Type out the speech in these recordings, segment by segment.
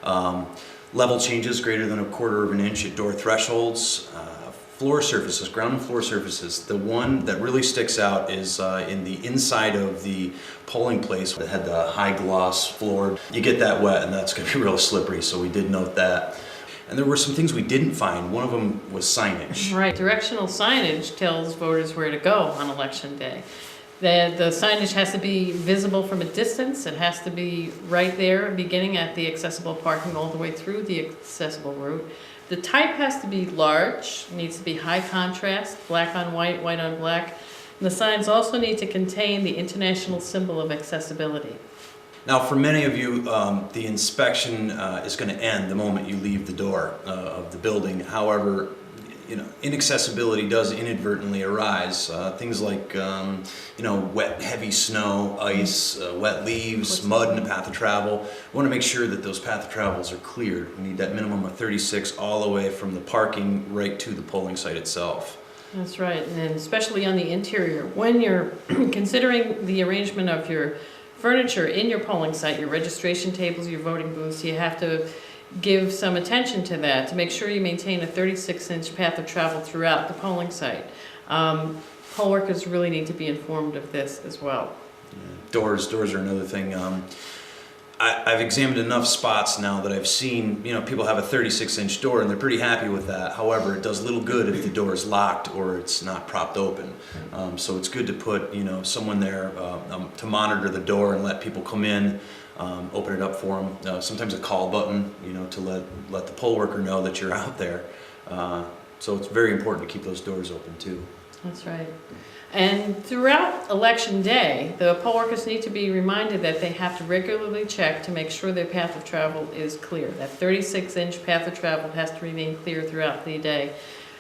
Level changes greater than 1/4 of an inch at door thresholds. Floor surfaces, ground and floor surfaces. The one that really sticks out is in the inside of the polling place that had the high gloss floor. You get that wet and that's going to be real slippery, so we did note that. And there were some things we didn't find. One of them was signage. Right, directional signage tells voters where to go on election day. The signage has to be visible from a distance. It has to be right there, beginning at the accessible parking all the way through the accessible route. The type has to be large, needs to be high contrast, black on white, white on black. And the signs also need to contain the international symbol of accessibility. Now, for many of you, the inspection is going to end the moment you leave the door of the building. However, inaccessibility does inadvertently arise. Things like, wet, heavy snow, ice, wet leaves, mud in the path of travel. We want to make sure that those path of travels are cleared. We need that minimum of 36 all the way from the parking right to the polling site itself. That's right, and then especially on the interior. When you're considering the arrangement of your furniture in your polling site, your registration tables, your voting booths, you have to give some attention to that to make sure you maintain a 36-inch path of travel throughout the polling site. Poll workers really need to be informed of this as well. Yeah. Doors are another thing. I've examined enough spots now that I've seen, people have a 36-inch door and they're pretty happy with that. However, it does little good if the door is locked or it's not propped open. So it's good to put, someone there to monitor the door and let people come in. Open it up for them. Sometimes a call button, to let the poll worker know that you're out there. So it's very important to keep those doors open too. That's right. And throughout election day, the poll workers need to be reminded that they have to regularly check to make sure their path of travel is clear. That 36-inch path of travel has to remain clear throughout the day.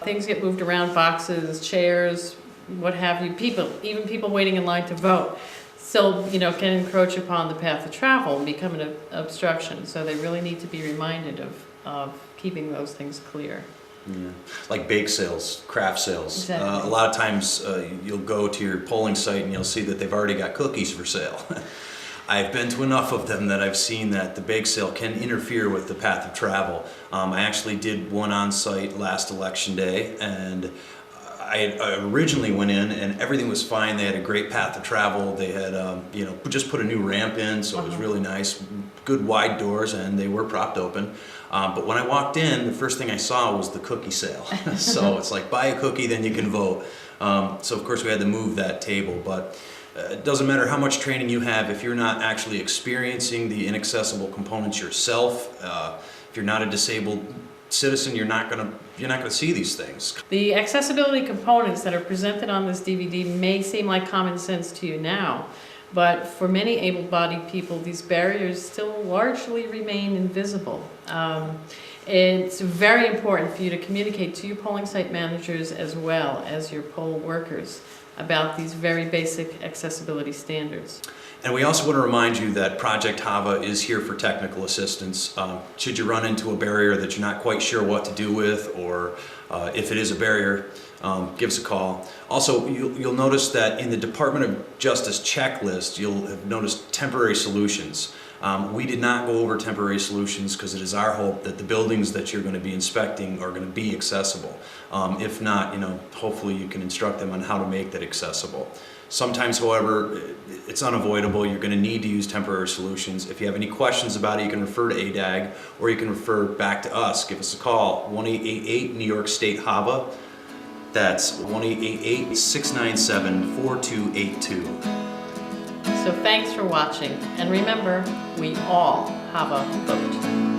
Things get moved around, boxes, chairs, what have you. Even people waiting in line to vote still, can encroach upon the path of travel and become an obstruction. So they really need to be reminded of keeping those things clear. Yeah. Like bake sales, craft sales. Exactly. A lot of times you'll go to your polling site and you'll see that they've already got cookies for sale. I've been to enough of them that I've seen that the bake sale can interfere with the path of travel. I actually did one on site last election day, and I originally went in and everything was fine. They had a great path of travel. They had, just put a new ramp in, so it was really nice. Good wide doors, and they were propped open. But when I walked in, the first thing I saw was the cookie sale. So it's like, buy a cookie, then you can vote. So of course we had to move that table, but it doesn't matter how much training you have if you're not actually experiencing the inaccessible components yourself. If you're not a disabled citizen, you're not going to see these things. The accessibility components that are presented on this DVD may seem like common sense to you now, but for many able-bodied people, these barriers still largely remain invisible. It's very important for you to communicate to your polling site managers as well as your poll workers about these very basic accessibility standards. And we also want to remind you that Project HAVA is here for technical assistance. Should you run into a barrier that you're not quite sure what to do with, or if it is a barrier, give us a call. Also, you'll notice that in the Department of Justice checklist, you'll have noticed temporary solutions. We did not go over temporary solutions because it is our hope that the buildings that you're going to be inspecting are going to be accessible. If not, hopefully you can instruct them on how to make that accessible. Sometimes, however, it's unavoidable. You're going to need to use temporary solutions. If you have any questions about it, you can refer to ADAG, or you can refer back to us. Give us a call, 1-888 New York State HAVA. That's 1-888-697-4282. So thanks for watching, and remember, we all have a vote.